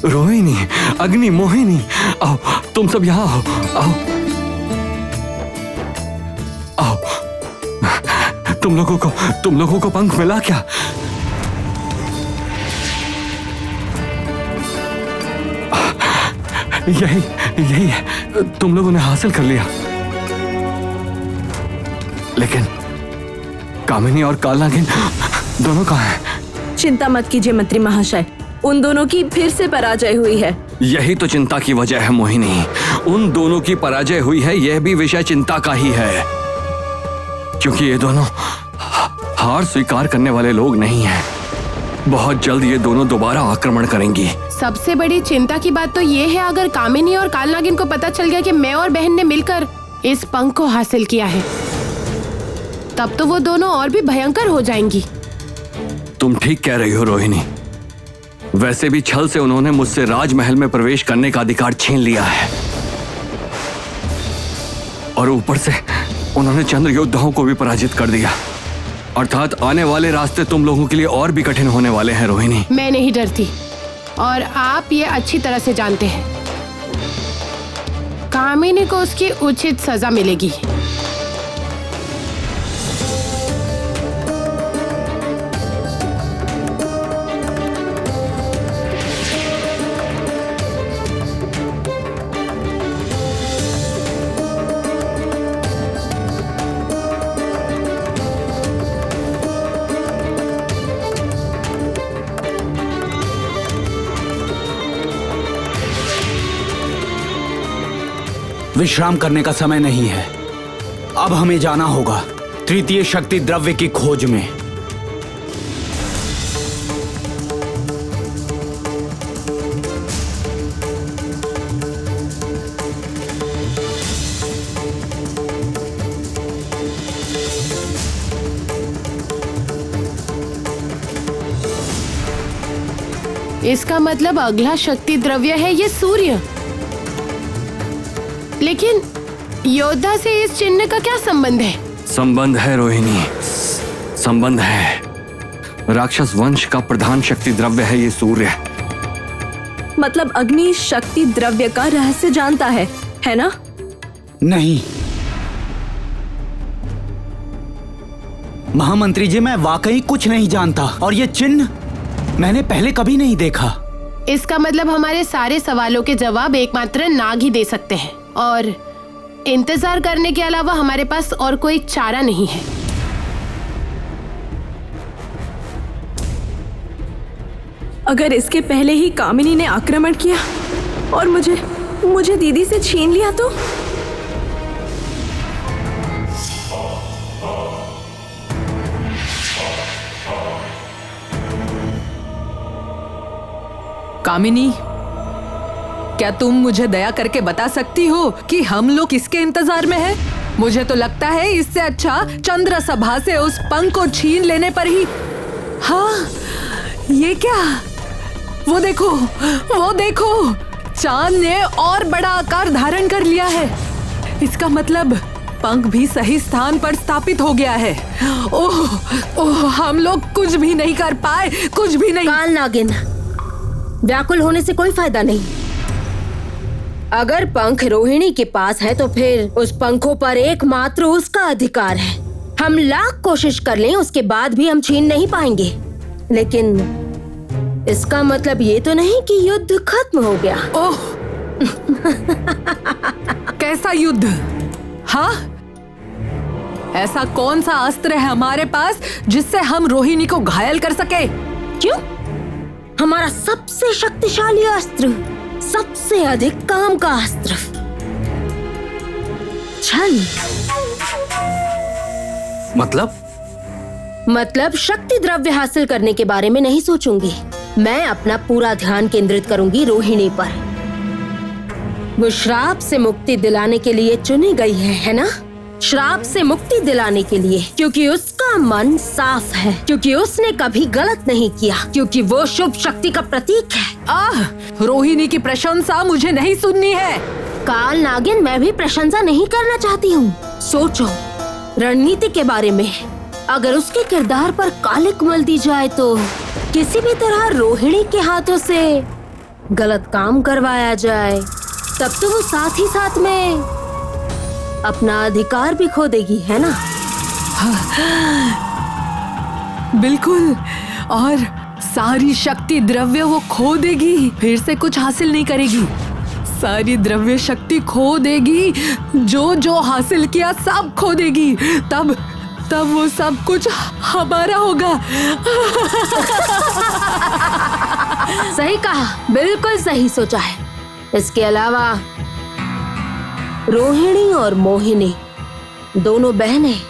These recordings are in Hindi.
रोहिणी, अग्नि, मोहिनी, आओ तुम सब यहाँ आओ, आओ आओ। तुम लोगों को पंख मिला क्या? यही है, तुम लोगों ने हासिल कर लिया। लेकिन कामिनी और कालनागिन दोनों कहाँ हैं? चिंता मत कीजिए मंत्री महाशय, उन दोनों की फिर से पराजय हुई है। यही तो चिंता की वजह है मोहिनी, उन दोनों की पराजय हुई है, यह भी विषय चिंता का ही है, क्योंकि ये दोनों हार स्वीकार करने वाले लोग नहीं हैं। बहुत जल्द ये दोनों दोबारा आक्रमण करेंगी। सबसे बड़ी चिंता की बात तो ये है, अगर कामिनी और कालनागिन को पता चल गया कि मैं और बहन ने मिलकर इस पंख को हासिल किया है, तब तो वो दोनों और भी भयंकर हो जाएंगी। तुम ठीक कह रही हो रोहिणी। वैसे भी छल से उन्होंने मुझसे राजमहल में प्रवेश करने का अधिकार छीन लिया है, और ऊपर से उन्होंने चंद्र योद्धाओं को भी पराजित कर दिया। अर्थात आने वाले रास्ते तुम लोगों के लिए और भी कठिन होने वाले हैं रोहिणी। मैं नहीं डरती, और आप ये अच्छी तरह से जानते हैं। कामिनी को उसकी उचित सजा मिलेगी। विश्राम करने का समय नहीं है, अब हमें जाना होगा तृतीय शक्ति द्रव्य की खोज में। इसका मतलब अगला शक्ति द्रव्य है ये सूर्य। लेकिन योद्धा से इस चिन्ह का क्या संबंध है? संबंध है रोहिणी, संबंध है। राक्षस वंश का प्रधान शक्ति द्रव्य है ये सूर्य। मतलब अग्नि शक्ति द्रव्य का रहस्य जानता है ना? नहीं महामंत्री जी, मैं वाकई कुछ नहीं जानता, और ये चिन्ह मैंने पहले कभी नहीं देखा। इसका मतलब हमारे सारे सवालों के जवाब एकमात्र नाग ही दे सकते हैं, और इंतजार करने के अलावा हमारे पास और कोई चारा नहीं है। अगर इसके पहले ही कामिनी ने आक्रमण किया और मुझे दीदी से छीन लिया तो? कामिनी, क्या तुम मुझे दया करके बता सकती हो कि हम लोग किसके इंतजार में हैं? मुझे तो लगता है इससे अच्छा चंद्र सभा से उस पंख को छीन लेने पर ही। हाँ, ये क्या? वो देखो, चांद ने और बड़ा आकार धारण कर लिया है। इसका मतलब पंख भी सही स्थान पर स्थापित हो गया है। ओह, हम लोग कुछ भी नहीं कर पाए, कुछ भी नहीं। कालनागिन, व्याकुल होने से कोई फायदा नहीं। अगर पंख रोहिणी के पास है तो फिर उस पंखों पर एकमात्र उसका अधिकार है। हम लाख कोशिश कर लें उसके बाद भी हम छीन नहीं पाएंगे। लेकिन इसका मतलब ये तो नहीं कि युद्ध खत्म हो गया। ओह कैसा युद्ध? हाँ, ऐसा कौन सा अस्त्र है हमारे पास जिससे हम रोहिणी को घायल कर सके? क्यों? हमारा सबसे शक्तिशाली अस्त्र, सबसे अधिक काम का अस्त्र, छल। मतलब शक्ति द्रव्य हासिल करने के बारे में नहीं सोचूंगी। मैं अपना पूरा ध्यान केंद्रित करूंगी रोहिणी पर। वो श्राप से मुक्ति दिलाने के लिए चुनी गई है ना? श्राप से मुक्ति दिलाने के लिए, क्योंकि उसका मन साफ है, क्योंकि उसने कभी गलत नहीं किया, क्योंकि वो शुभ शक्ति का प्रतीक है। रोहिणी की प्रशंसा मुझे नहीं सुननी है। कालनागिन, मैं भी प्रशंसा नहीं करना चाहती हूँ। सोचो रणनीति के बारे में। अगर उसके किरदार पर कालिक मल दी जाए तो किसी भी तरह रोहिणी के हाथों से गलत काम करवाया जाए, तब तो वो साथ ही साथ में अपना अधिकार भी खो देगी, है ना? बिल्कुल, और सारी शक्ति द्रव्य वो खो देगी, फिर से कुछ हासिल नहीं करेगी। सारी द्रव्य शक्ति खो देगी, जो जो हासिल किया सब खो देगी। तब वो सब कुछ हमारा होगा। सही कहा, बिल्कुल सही सोचा है। इसके अलावा रोहिणी और मोहिनी दोनों बहनें,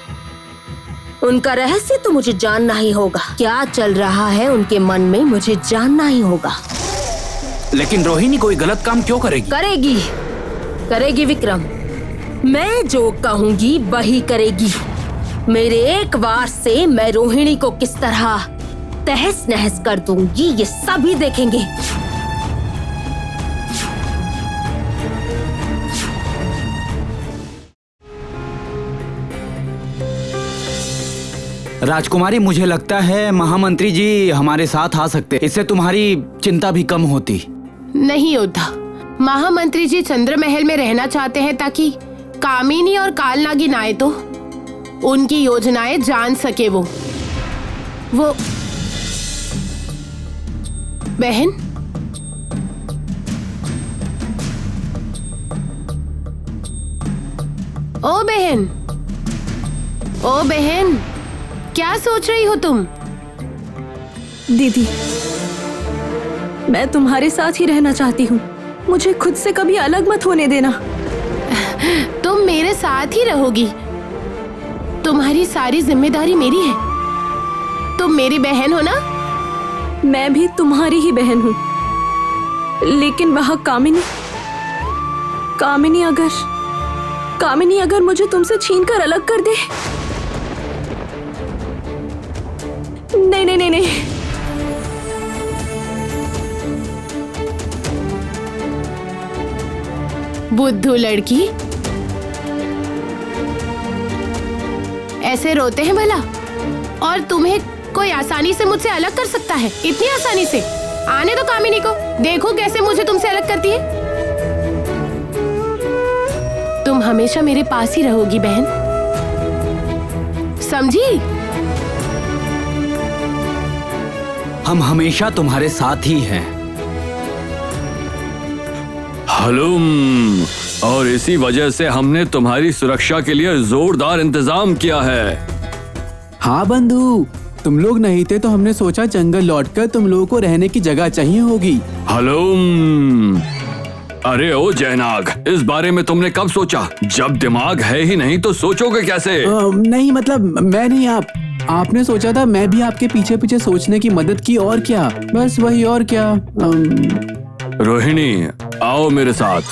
उनका रहस्य तो मुझे जानना ही होगा। क्या चल रहा है उनके मन में, मुझे जानना ही होगा। लेकिन रोहिणी कोई गलत काम क्यों करेगी? करेगी विक्रम। मैं जो कहूंगी वही करेगी। मेरे एक वार से मैं रोहिणी को किस तरह तहस नहस कर दूंगी, ये सभी देखेंगे। राजकुमारी, मुझे लगता है महामंत्री जी हमारे साथ आ सकते, इससे तुम्हारी चिंता भी कम होती। नहीं योद्धा, महामंत्री जी चंद्र महल में रहना चाहते हैं ताकि कामिनी और कालनागिन आए तो उनकी योजनाएं जान सके। वो बहन, ओ बहन, क्या सोच रही हो तुम? दीदी, मैं तुम्हारे साथ ही रहना चाहती हूँ। मुझे खुद से कभी अलग मत होने देना। तुम मेरे साथ ही रहोगी। तुम्हारी सारी जिम्मेदारी मेरी है। तुम मेरी बहन हो ना? मैं भी तुम्हारी ही बहन हूँ, लेकिन वह कामिनी अगर मुझे तुमसे छीनकर अलग कर दे। नहीं। बुद्धू लड़की, ऐसे रोते हैं भला? और तुम्हें कोई आसानी से मुझसे अलग कर सकता है? इतनी आसानी से? आने दो कामिनी को, देखो कैसे मुझे तुमसे अलग करती है। तुम हमेशा मेरे पास ही रहोगी बहन, समझी? हम हमेशा तुम्हारे साथ ही हैं। हलूम, और इसी वजह से हमने तुम्हारी सुरक्षा के लिए जोरदार इंतजाम किया है। हाँ बंधु, तुम लोग नहीं थे तो हमने सोचा जंगल लौटकर तुम लोगों को रहने की जगह चाहिए होगी। हलूम, अरे ओ जयनाग, इस बारे में तुमने कब सोचा? जब दिमाग है ही नहीं तो सोचोगे कैसे? नहीं मतलब मैं नहीं, आपने सोचा था, मैं भी आपके पीछे पीछे सोचने की मदद की, और क्या, बस वही, और क्या। रोहिणी, आओ मेरे साथ।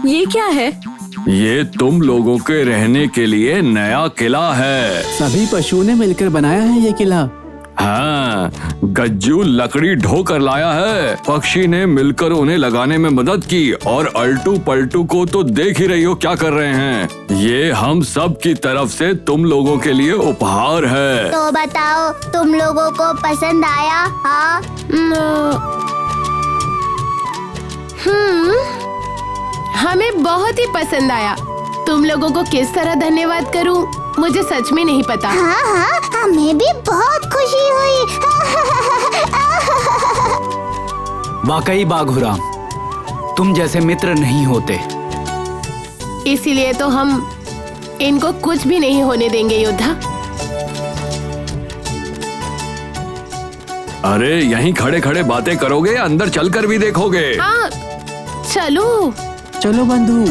ये क्या है? ये तुम लोगों के रहने के लिए नया किला है। सभी पशुओं ने मिलकर बनाया है ये किला। हाँ, गज्जू लकड़ी ढोकर लाया है, पक्षी ने मिलकर उन्हें लगाने में मदद की, और अल्टू पल्टू को तो देख ही रही हो क्या कर रहे हैं। ये हम सब की तरफ से तुम लोगों के लिए उपहार है। तो बताओ, तुम लोगों को पसंद आया? हाँ? हमें बहुत ही पसंद आया। तुम लोगों को किस तरह धन्यवाद करूं, मुझे सच में नहीं पता। हाँ, हमें भी बहुत खुशी हुई। वाकई बाघुराम, तुम जैसे मित्र नहीं होते। इसीलिए तो हम इनको कुछ भी नहीं होने देंगे योद्धा। अरे यहीं खड़े खड़े बातें करोगे या अंदर चलकर भी देखोगे? हाँ, चलो चलो बंधु।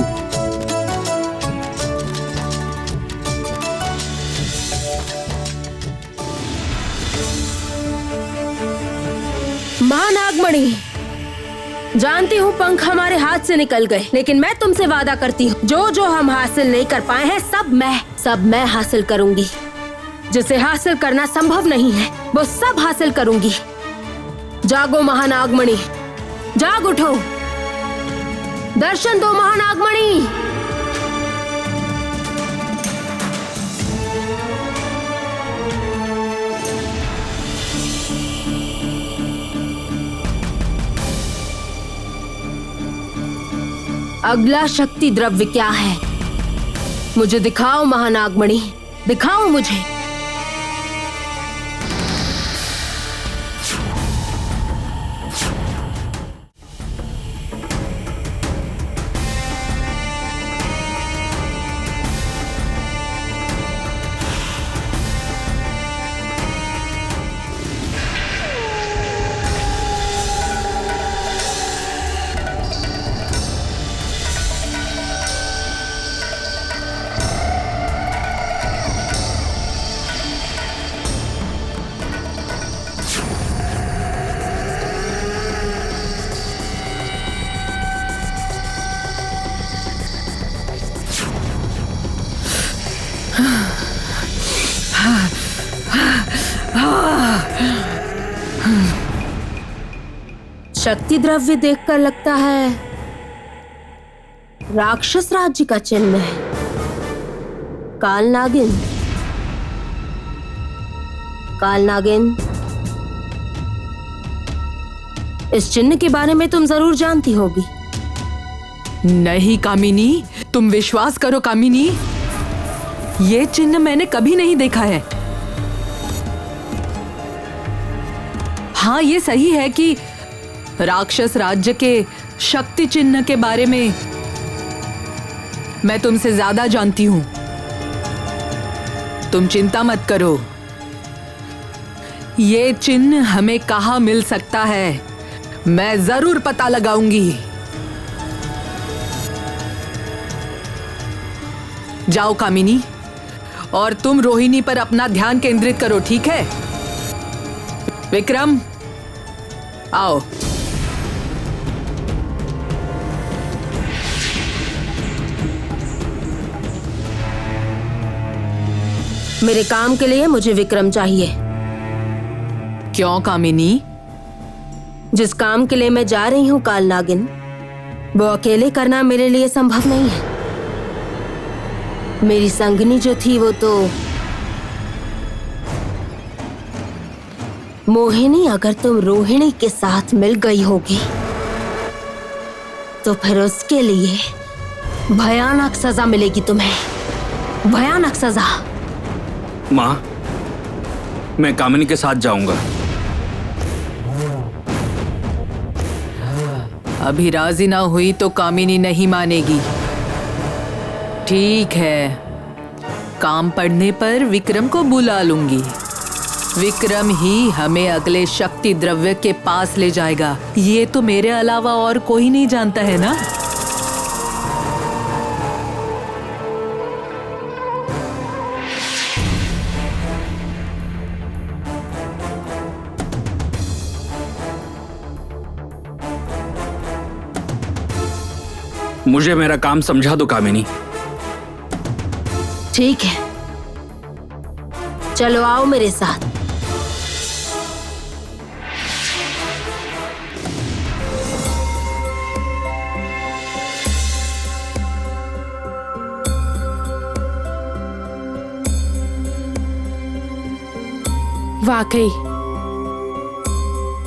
मां नागमणि, जानती हूँ पंख हमारे हाथ से निकल गए, लेकिन मैं तुमसे वादा करती हूँ जो जो हम हासिल नहीं कर पाए हैं सब मैं हासिल करूंगी। जिसे हासिल करना संभव नहीं है वो सब हासिल करूंगी। जागो महानागमणि, जाग उठो, दर्शन दो महानागमणि। अगला शक्ति द्रव्य क्या है? मुझे दिखाओ महानागमणि, दिखाओ मुझे। शक्ति द्रव्य देखकर लगता है राक्षस राज्य का चिन्ह है। कालनागिन, कालनागिन, इस चिन्ह के बारे में तुम जरूर जानती होगी। नहीं कामिनी, तुम विश्वास करो कामिनी, ये चिन्ह मैंने कभी नहीं देखा है। हाँ, ये सही है कि राक्षस राज्य के शक्ति चिन्ह के बारे में मैं तुमसे ज्यादा जानती हूं। तुम चिंता मत करो, ये चिन्ह हमें कहाँ मिल सकता है मैं जरूर पता लगाऊंगी। जाओ कामिनी, और तुम रोहिणी पर अपना ध्यान केंद्रित करो, ठीक है? विक्रम, आओ। मेरे काम के लिए मुझे विक्रम चाहिए। क्यों कामिनी? जिस काम के लिए मैं जा रही हूँ कालनागिन, वो अकेले करना मेरे लिए संभव नहीं है। मेरी संगनी जो थी वो तो मोहिनी, अगर तुम रोहिणी के साथ मिल गई होगी तो फिर उसके लिए भयानक सजा मिलेगी तुम्हें, भयानक सजा। माँ, मैं कामिनी के साथ जाऊंगा। अभी राजी ना हुई तो कामिनी नहीं मानेगी। ठीक है, काम पड़ने पर विक्रम को बुला लूंगी। विक्रम ही हमें अगले शक्ति द्रव्य के पास ले जाएगा। ये तो मेरे अलावा और कोई नहीं जानता है ना। मुझे मेरा काम समझा दो कामिनी। ठीक है, चलो आओ मेरे साथ। वाकई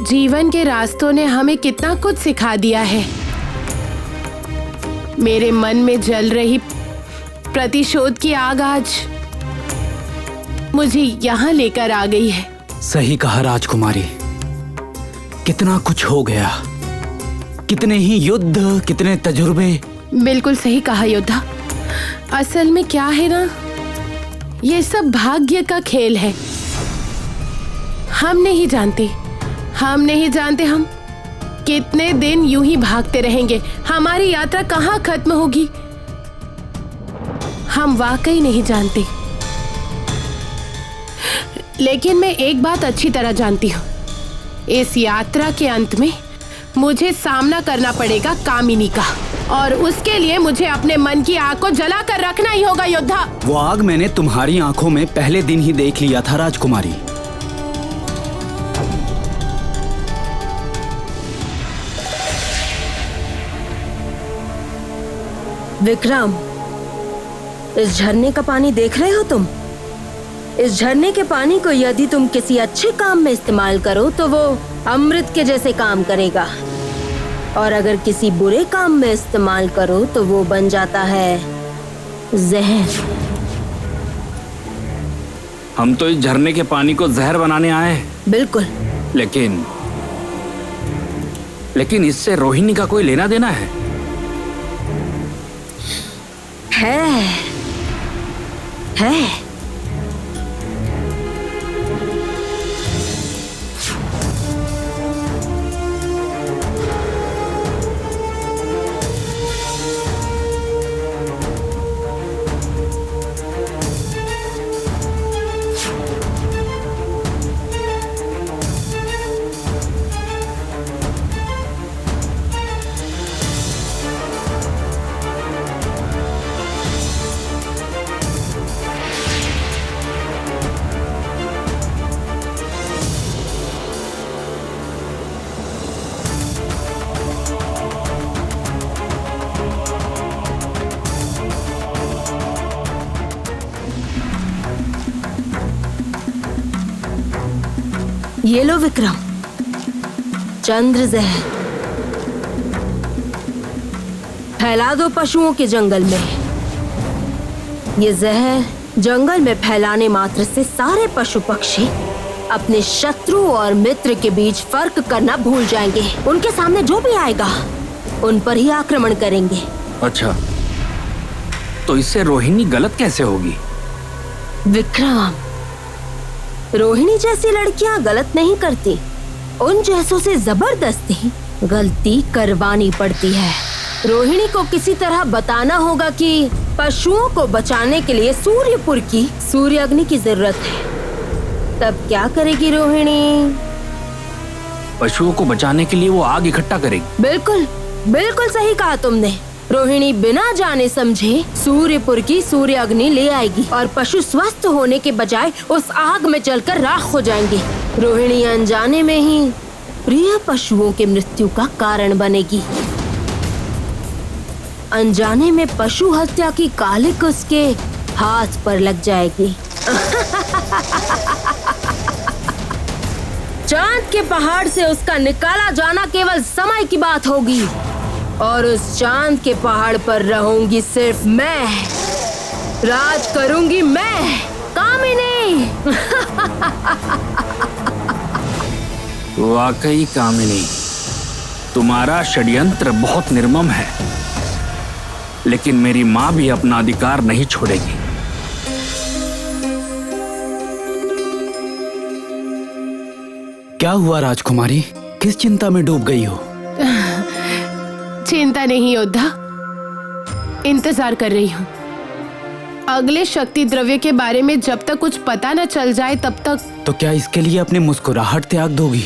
जीवन के रास्तों ने हमें कितना कुछ सिखा दिया है। मेरे मन में जल रही प्रतिशोध की आग आज मुझे यहाँ लेकर आ गई है। सही कहा राजकुमारी, कितना कुछ हो गया, कितने ही युद्ध, कितने तजुर्बे। बिल्कुल सही कहा योद्धा। असल में क्या है ना, ये सब भाग्य का खेल है। हम नहीं जानते हम कितने दिन यूं ही भागते रहेंगे, हमारी यात्रा कहाँ खत्म होगी, हम वाकई नहीं जानते। लेकिन मैं एक बात अच्छी तरह जानती हूँ, इस यात्रा के अंत में मुझे सामना करना पड़ेगा कामिनी का, और उसके लिए मुझे अपने मन की आग को जला कर रखना ही होगा योद्धा। वो आग मैंने तुम्हारी आंखों में पहले दिन ही देख लिया था राजकुमारी। विक्रम, इस झरने का पानी देख रहे हो तुम? इस झरने के पानी को यदि तुम किसी अच्छे काम में इस्तेमाल करो तो वो अमृत के जैसे काम करेगा, और अगर किसी बुरे काम में इस्तेमाल करो तो वो बन जाता है जहर। हम तो इस झरने के पानी को जहर बनाने आए हैं। बिल्कुल। लेकिन इससे रोहिणी का कोई लेना देना है? है। ये लो विक्रम, चंद्र जहर। फैला दो पशुओं के जंगल में। ये जहर जंगल में फैलाने मात्र से सारे पशु पक्षी अपने शत्रु और मित्र के बीच फर्क करना भूल जाएंगे। उनके सामने जो भी आएगा उन पर ही आक्रमण करेंगे। अच्छा, तो इससे रोहिणी गलत कैसे होगी? विक्रम, रोहिणी जैसी लड़कियां गलत नहीं करती, उन जैसों से जबरदस्ती गलती करवानी पड़ती है। रोहिणी को किसी तरह बताना होगा कि पशुओं को बचाने के लिए सूर्यपुर की सूर्य अग्नि की जरूरत है। तब क्या करेगी रोहिणी? पशुओं को बचाने के लिए वो आग इकट्ठा करेगी। बिल्कुल बिल्कुल सही कहा तुमने। रोहिणी बिना जाने समझे सूर्यपुर की सूर्य अग्नि ले आएगी और पशु स्वस्थ होने के बजाय उस आग में जलकर राख हो जाएंगे। रोहिणी अनजाने में ही प्रिय पशुओं की मृत्यु का कारण बनेगी। अनजाने में पशु हत्या की कालिक उसके हाथ पर लग जाएगी। चांद के पहाड़ से उसका निकाला जाना केवल समय की बात होगी, और उस चांद के पहाड़ पर रहूंगी सिर्फ मैं। राज करूंगी मैं, कामिनी। वाकई कामिनी, तुम्हारा षड्यंत्र बहुत निर्मम है, लेकिन मेरी माँ भी अपना अधिकार नहीं छोड़ेगी। क्या हुआ राजकुमारी, किस चिंता में डूब गई हो? चिंता नहीं योद्धा, इंतजार कर रही हूँ। अगले शक्ति द्रव्य के बारे में जब तक कुछ पता न चल जाए तब तक। तो क्या इसके लिए अपनी मुस्कुराहट त्याग दोगी?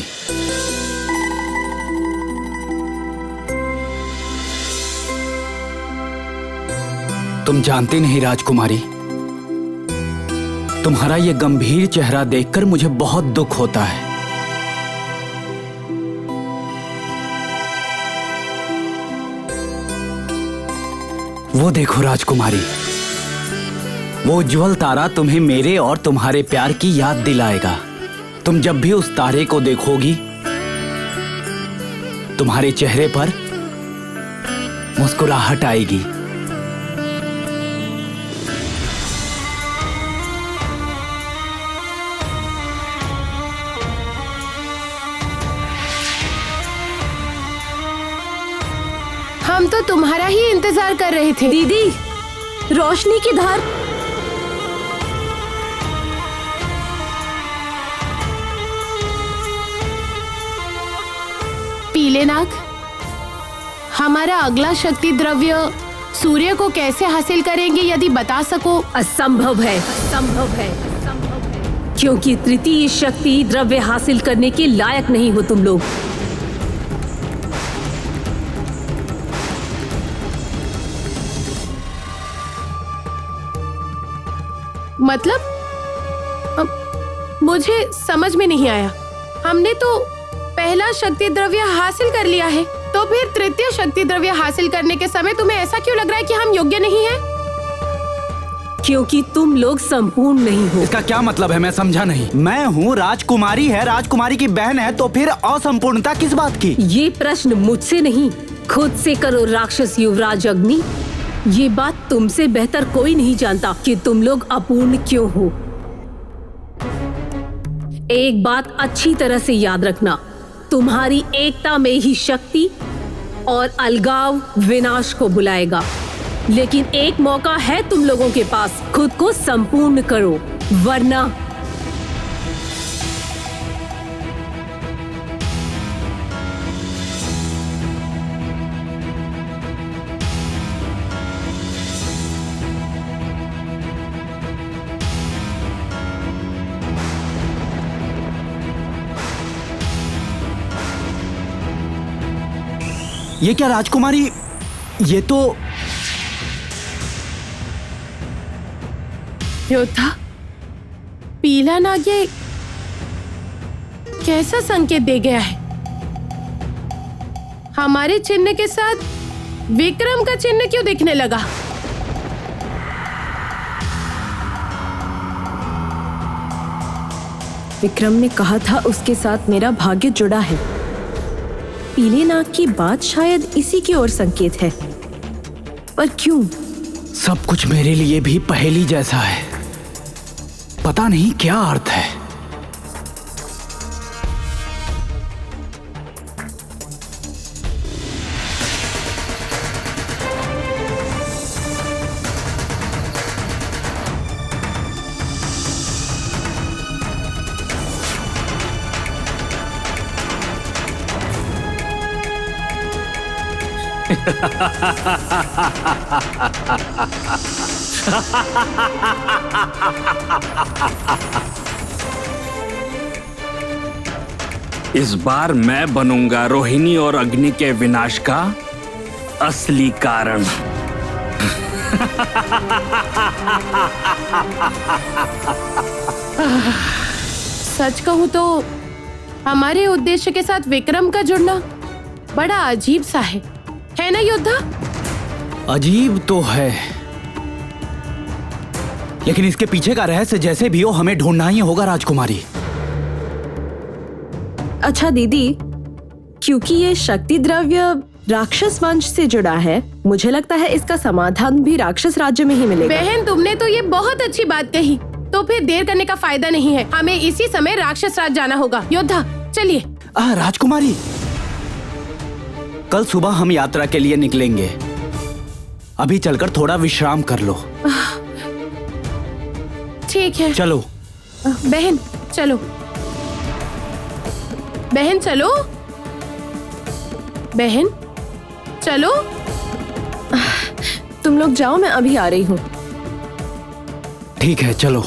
तुम जानती नहीं राजकुमारी, तुम्हारा ये गंभीर चेहरा देखकर मुझे बहुत दुख होता है। वो देखो राजकुमारी, वो उज्जवल तारा तुम्हें मेरे और तुम्हारे प्यार की याद दिलाएगा। तुम जब भी उस तारे को देखोगी, तुम्हारे चेहरे पर मुस्कुराहट आएगी। हम तो तुम्हारा ही इंतजार कर रहे थे। दीदी, रोशनी की धार। पीले नाग, हमारा अगला शक्ति द्रव्य सूर्य को कैसे हासिल करेंगे यदि बता सको? असंभव है, असंभव है, क्योंकि तृतीय शक्ति द्रव्य हासिल करने के लायक नहीं हो तुम लोग। मतलब मुझे समझ में नहीं आया। हमने तो पहला शक्ति द्रव्य हासिल कर लिया है, तो फिर तृतीय शक्ति द्रव्य हासिल करने के समय तुम्हें ऐसा क्यों लग रहा है कि हम योग्य नहीं हैं? क्योंकि तुम लोग संपूर्ण नहीं हो। इसका क्या मतलब है? मैं समझा नहीं। मैं हूँ राजकुमारी है, राजकुमारी की बहन है, तो फिर असंपूर्णता किस बात की? ये प्रश्न मुझसे नहीं, खुद से करो राक्षस युवराज अग्नि। ये बात तुमसे बेहतर कोई नहीं जानता कि तुम लोग अपूर्ण क्यों हो। एक बात अच्छी तरह से याद रखना, तुम्हारी एकता में ही शक्ति और अलगाव विनाश को बुलाएगा। लेकिन एक मौका है तुम लोगों के पास, खुद को संपूर्ण करो, वरना ये क्या राजकुमारी? ये तो योद्धा, पीला नाग ये कैसा संकेत दे गया है? हमारे चिन्ह के साथ विक्रम का चिन्ह क्यों दिखने लगा? विक्रम ने कहा था उसके साथ मेरा भाग्य जुड़ा है। पीले नाग की बात शायद इसी की ओर संकेत है, पर क्यों? सब कुछ मेरे लिए भी पहेली जैसा है। पता नहीं क्या अर्थ है। इस बार मैं बनूंगा रोहिणी और अग्नि के विनाश का असली कारण। सच कहूं तो हमारे उद्देश्य के साथ विक्रम का जुड़ना बड़ा अजीब सा है ना योद्धा? अजीब तो है, लेकिन इसके पीछे का रहस्य जैसे भी हो हमें ढूंढना ही होगा राजकुमारी। अच्छा दीदी, क्योंकि ये शक्ति द्रव्य राक्षस वंश से जुड़ा है, मुझे लगता है इसका समाधान भी राक्षस राज्य में ही मिलेगा। बहन, तुमने तो ये बहुत अच्छी बात कही। तो फिर देर करने का फायदा नहीं है, हमें इसी समय राक्षस राज जाना होगा। योद्धा चलिए। राजकुमारी, कल सुबह हम यात्रा के लिए निकलेंगे। अभी चलकर थोड़ा विश्राम कर लो। ठीक है, चलो। बहन चलो, बहन चलो, बहन चलो। तुम लोग जाओ, मैं अभी आ रही हूँ। ठीक है, चलो।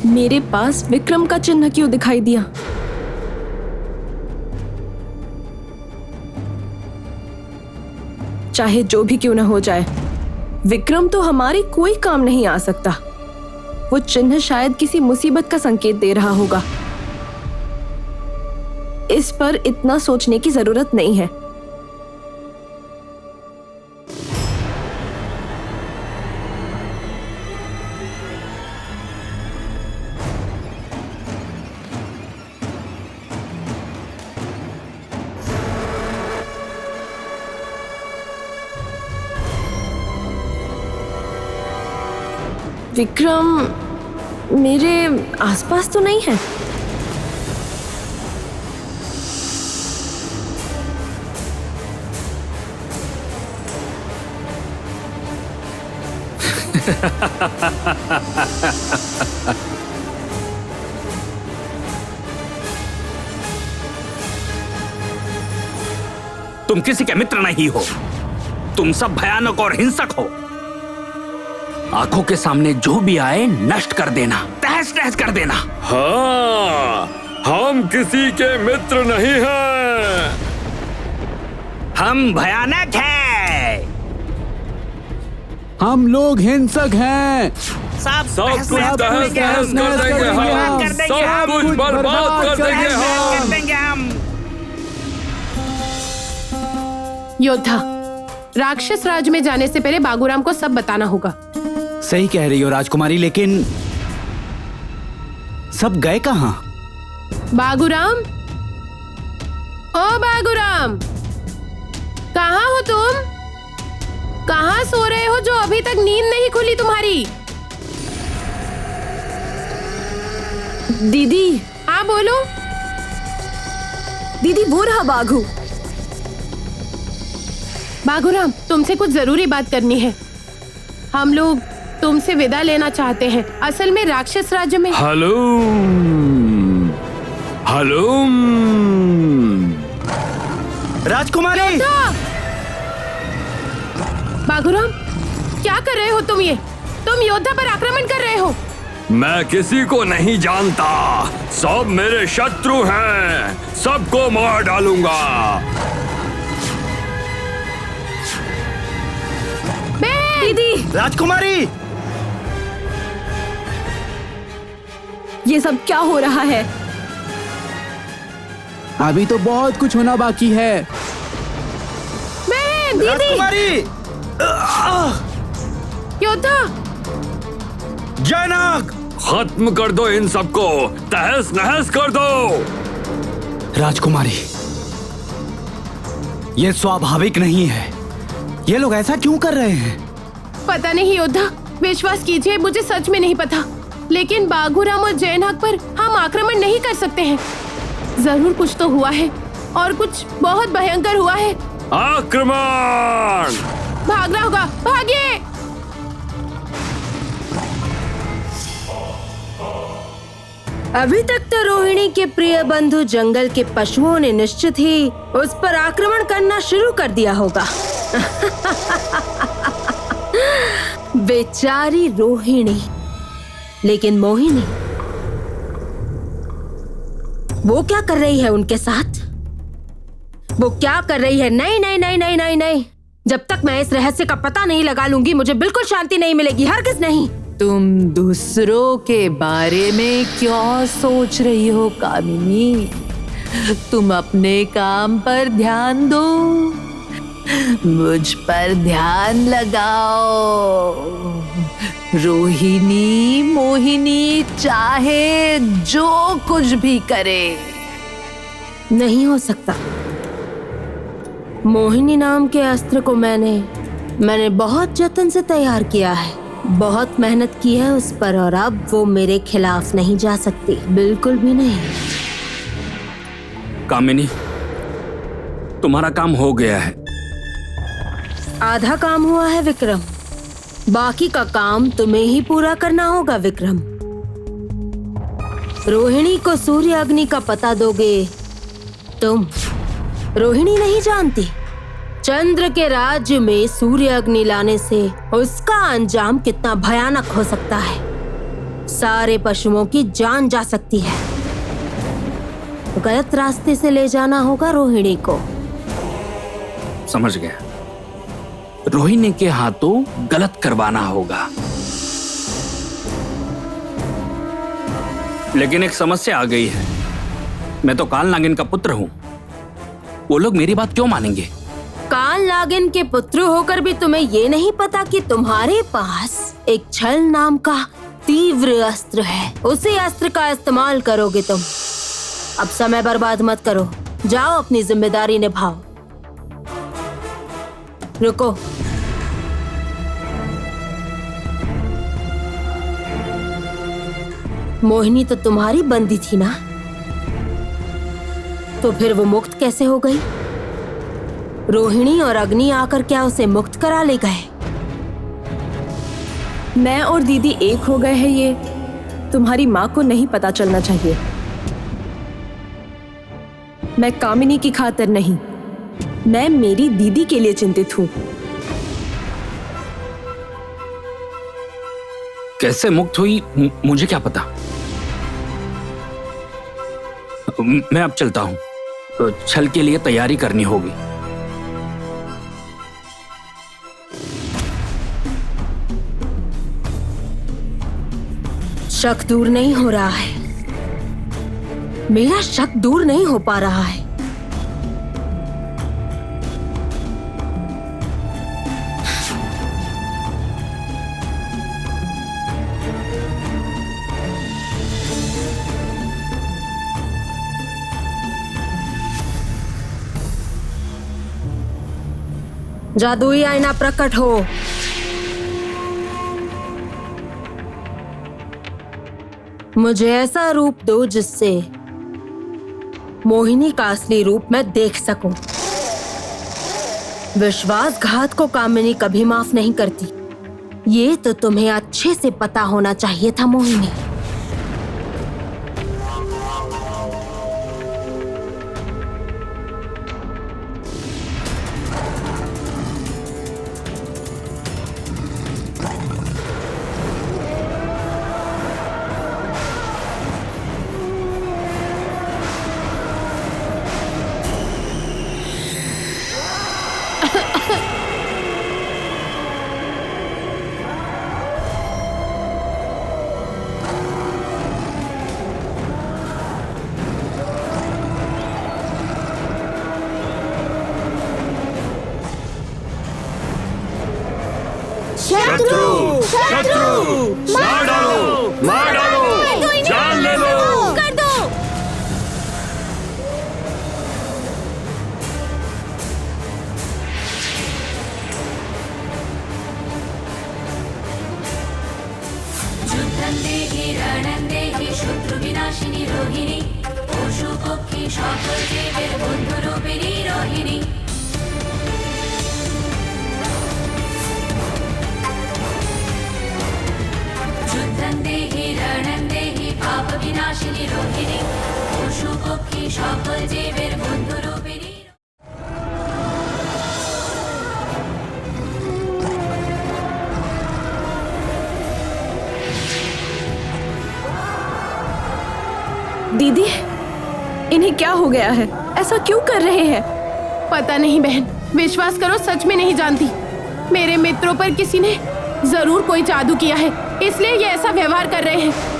मेरे पास विक्रम का चिन्ह क्यों दिखाई दिया? चाहे जो भी क्यों न हो जाए, विक्रम तो हमारे कोई काम नहीं आ सकता। वो चिन्ह शायद किसी मुसीबत का संकेत दे रहा होगा। इस पर इतना सोचने की जरूरत नहीं है। विक्रम मेरे आसपास तो नहीं है। तुम किसी के मित्र नहीं हो, तुम सब भयानक और हिंसक हो। आंखों के सामने जो भी आए नष्ट कर देना, तहस नहस कर देना। हाँ, हम किसी के मित्र नहीं हैं। हम भयानक हैं। हम लोग हिंसक हैं। सब सब कुछ तहस नहस कर देंगे हम, सब कुछ बर्बाद कर देंगे हम। योद्धा, राक्षस राज में जाने से पहले बागूराम को सब बताना होगा। सही कह रही हो राजकुमारी, लेकिन सब गए कहाँ? बागूराम, ओ बागूराम, कहाँ हो तुम? कहाँ सो रहे हो जो अभी तक नींद नहीं खुली तुम्हारी? दीदी, हाँ बोलो। दीदी वो रहा बाघू। बागूराम, तुमसे कुछ जरूरी बात करनी है। हम लोग तुमसे विदा लेना चाहते हैं। असल में राक्षस राज्य में हलूम, हलूम। राजकुमारी! बागूराम, क्या कर रहे हो तुम ये? तुम योद्धा पर आक्रमण कर रहे हो। मैं किसी को नहीं जानता, सब मेरे शत्रु हैं, सबको मार डालूंगा। दीदी, राजकुमारी! ये सब क्या हो रहा है? अभी तो बहुत कुछ होना बाकी है। मैं दीदी, राजकुमारी! योद्धा, जनक! खत्म कर दो इन सबको, तहस नहस कर दो। राजकुमारी, ये स्वाभाविक नहीं है। ये लोग ऐसा क्यों कर रहे हैं? पता नहीं योद्धा, विश्वास कीजिए मुझे सच में नहीं पता, लेकिन बागूराम और जयनाग पर हम आक्रमण नहीं कर सकते हैं। जरूर कुछ तो हुआ है और कुछ बहुत भयंकर हुआ है। आक्रमण! भागना होगा, भागिए! अभी तक तो रोहिणी के प्रिय बंधु जंगल के पशुओं ने निश्चित ही उस पर आक्रमण करना शुरू कर दिया होगा। बेचारी रोहिणी। लेकिन मोहिनी, वो क्या कर रही है उनके साथ? वो क्या कर रही है? नहीं नहीं नहीं नहीं नहीं नहीं, जब तक मैं इस रहस्य का पता नहीं लगा लूंगी मुझे बिल्कुल शांति नहीं मिलेगी, हरगिज नहीं। तुम दूसरों के बारे में क्यों सोच रही हो कामिनी? तुम अपने काम पर ध्यान दो, मुझ पर ध्यान लगाओ। रोहिणी मोहिनी चाहे जो कुछ भी करे, नहीं हो सकता। मोहिनी नाम के अस्त्र को मैंने बहुत जतन से तैयार किया है, बहुत मेहनत की है उस पर, और अब वो मेरे खिलाफ नहीं जा सकती, बिल्कुल भी नहीं। कामिनी, तुम्हारा काम हो गया है। आधा काम हुआ है विक्रम, बाकी का काम तुम्हें ही पूरा करना होगा विक्रम। रोहिणी को सूर्य अग्नि का पता दोगे तुम? रोहिणी नहीं जानती, चंद्र के राज्य में सूर्य अग्नि लाने से उसका अंजाम कितना भयानक हो सकता है। सारे पशुओं की जान जा सकती है। गलत रास्ते से ले जाना होगा रोहिणी को। समझ गया, रोहिणी के हाथों गलत करवाना होगा। लेकिन एक समस्या आ गई है, मैं तो काल नागिन का पुत्र हूं, वो लोग मेरी बात क्यों मानेंगे? काल नागिन के पुत्र होकर भी तुम्हें ये नहीं पता कि तुम्हारे पास एक छल नाम का तीव्र अस्त्र है। उसी अस्त्र का इस्तेमाल करोगे तुम। अब समय बर्बाद मत करो, जाओ अपनी जिम्मेदारी निभाओ। रुको, मोहिनी तो तुम्हारी बंदी थी ना, तो फिर वो मुक्त कैसे हो गई? रोहिणी और अग्नि आकर क्या उसे मुक्त करा ले गए? मैं और दीदी एक हो गए हैं, ये तुम्हारी माँ को नहीं पता चलना चाहिए। मैं कामिनी की खातिर नहीं, मैं मेरी दीदी के लिए चिंतित हूँ। कैसे मुक्त हुई मुझे क्या पता। मैं अब चलता हूं, तो छल के लिए तैयारी करनी होगी। शक दूर नहीं हो रहा है, मेरा शक दूर नहीं हो पा रहा है। जादुई आईना प्रकट हो। मुझे ऐसा रूप दो जिससे मोहिनी का असली रूप मैं देख सकूं। विश्वासघात को कामिनी कभी माफ नहीं करती, ये तो तुम्हें अच्छे से पता होना चाहिए था मोहिनी। जान ले लो। कर दो। जुद्धन्देहि रणन्देहि शत्रुविनाशिनी रोहिणी पशुपक्षी সকলজীবের বন্ধুরূপিণী रोहिणी। जुद्धन्देहि रणन्देहि पापविनाशिनी रोहिणी पशुपक्षी সকলজীবের বন্ধুরূপিণী। दीदी, इन्हें क्या हो गया है? ऐसा क्यों कर रहे हैं? पता नहीं बहन, विश्वास करो सच में नहीं जानती। मेरे मित्रों पर किसी ने जरूर कोई जादू किया है, इसलिए ये ऐसा व्यवहार कर रहे हैं।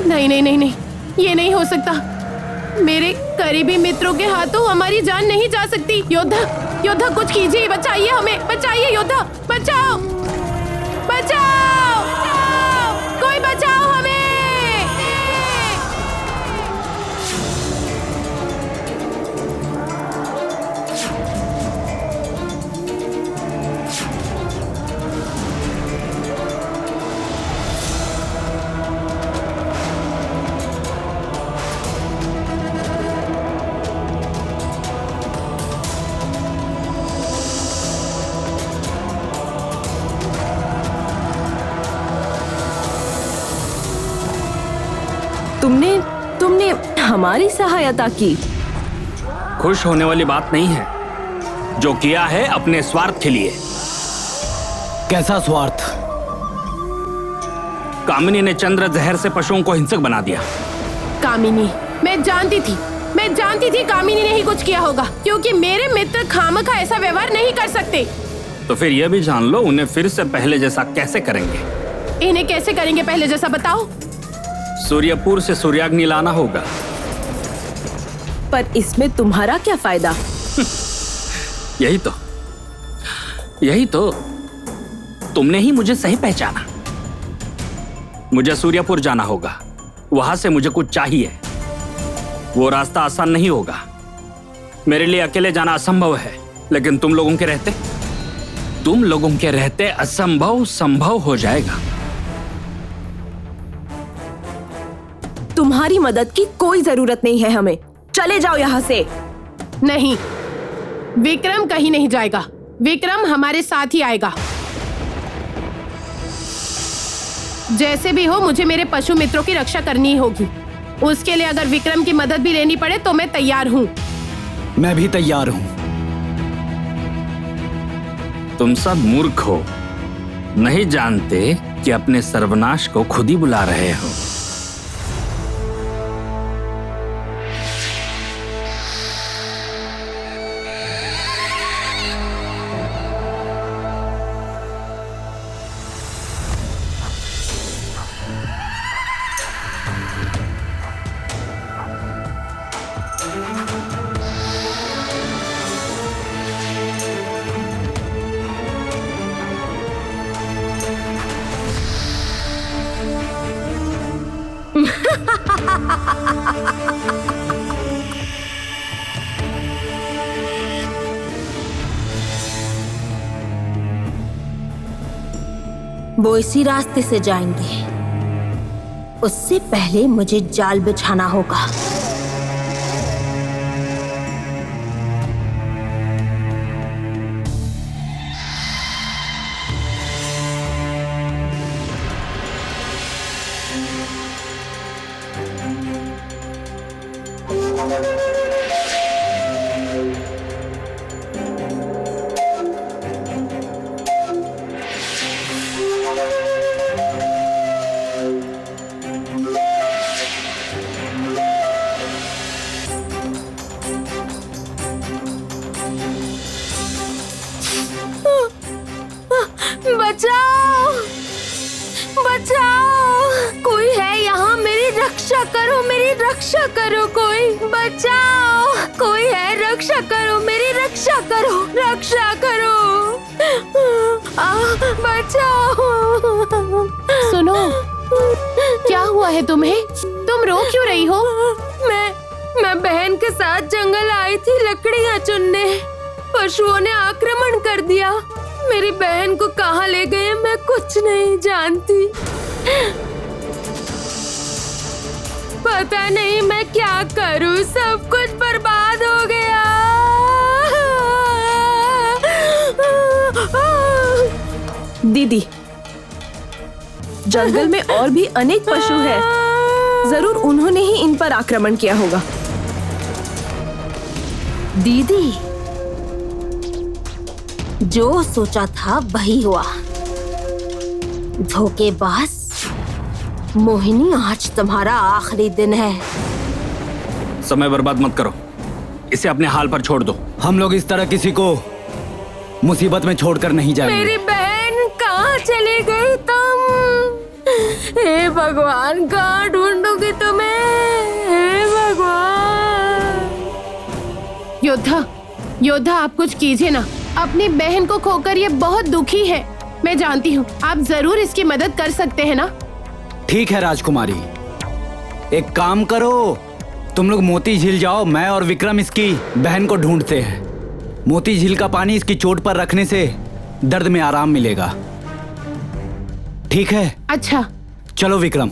नहीं नहीं नहीं नहीं, ये नहीं हो सकता। मेरे करीबी मित्रों के हाथों हमारी जान नहीं जा सकती। योद्धा, योद्धा कुछ कीजिए, बचाइए हमें, बचाइए योद्धा, बचाओ बचाओ, कोई बचाओ हमें। तुमने हमारी सहायता की। खुश होने वाली बात नहीं है, जो किया है अपने स्वार्थ के लिए। कैसा स्वार्थ? कामिनी ने चंद्र जहर से पशुओं को हिंसक बना दिया। कामिनी, मैं जानती थी कामिनी ने ही कुछ किया होगा, क्योंकि मेरे मित्र खामखा ऐसा व्यवहार नहीं कर सकते। तो फिर यह भी जान लो उन्हें फिर से पहले जैसा कैसे करेंगे। इन्हें कैसे करेंगे पहले जैसा, बताओ। सूर्यपुर से सूर्याग्नि लाना होगा। पर इसमें तुम्हारा क्या फायदा? यही तो तुमने ही मुझे सही पहचाना। मुझे सूर्यपुर जाना होगा, वहां से मुझे कुछ चाहिए। वो रास्ता आसान नहीं होगा, मेरे लिए अकेले जाना असंभव है, लेकिन तुम लोगों के रहते असंभव संभव हो जाएगा। तुम्हारी मदद की कोई जरूरत नहीं है हमें, चले जाओ यहाँ से। नहीं, विक्रम कहीं नहीं जाएगा। विक्रम हमारे साथ ही आएगा। जैसे भी हो मुझे मेरे पशु मित्रों की रक्षा करनी होगी। उसके लिए अगर विक्रम की मदद भी लेनी पड़े तो मैं तैयार हूँ। मैं भी तैयार हूँ। तुम सब मूर्ख हो, नहीं जानते कि अपने सर्वनाश को खुद ही बुला रहे हो। वो इसी रास्ते से जाएंगे। उससे पहले मुझे जाल बिछाना होगा। बचाओ, बचाओ, कोई है यहाँ, मेरी रक्षा करो, मेरी रक्षा करो, कोई बचाओ, कोई है, रक्षा करो, मेरी रक्षा करो, रक्षा करो, बचाओ। सुनो, क्या हुआ है तुम्हें? तुम रो क्यों रही हो? मैं बहन के साथ जंगल आई थी लकड़ियाँ चुनने। पशुओं ने आक्रमण कर दिया। मेरी बहन को कहाँ ले गए मैं कुछ नहीं जानती। पता नहीं मैं क्या करूँ, सब कुछ बर्बाद हो गया। दीदी, जंगल में और भी अनेक पशु हैं। जरूर उन्होंने ही इन पर आक्रमण किया होगा। दीदी, जो सोचा था वही हुआ। धोखेबाज मोहिनी, आज तुम्हारा आखिरी दिन है। समय बर्बाद मत करो, इसे अपने हाल पर छोड़ दो। हम लोग इस तरह किसी को मुसीबत में छोड़कर नहीं जाएंगे। मेरी बहन कहाँ चली गई तुम? हे भगवान, कहाँ ढूंढूंगी तुम्हें? हे भगवान। योद्धा, योद्धा, आप कुछ कीजिए ना। अपनी बहन को खोकर ये बहुत दुखी है। मैं जानती हूँ आप जरूर इसकी मदद कर सकते हैं ना। ठीक है राजकुमारी, एक काम करो, तुम लोग मोती झील जाओ। मैं और विक्रम इसकी बहन को ढूंढते हैं। मोती झील का पानी इसकी चोट पर रखने से दर्द में आराम मिलेगा। ठीक है? अच्छा, चलो विक्रम।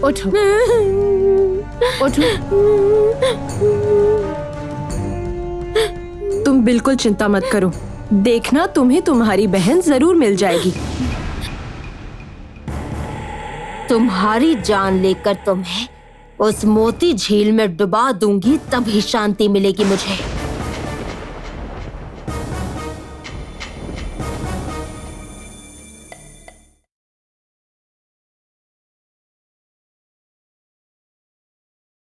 उठो, उठो। तुम बिल्कुल चिंता मत करो, देखना तुम्हें तुम्हारी बहन जरूर मिल जाएगी। तुम्हारी जान लेकर तुम्हें उस मोती झील में डुबा दूंगी, तभी शांति मिलेगी मुझे।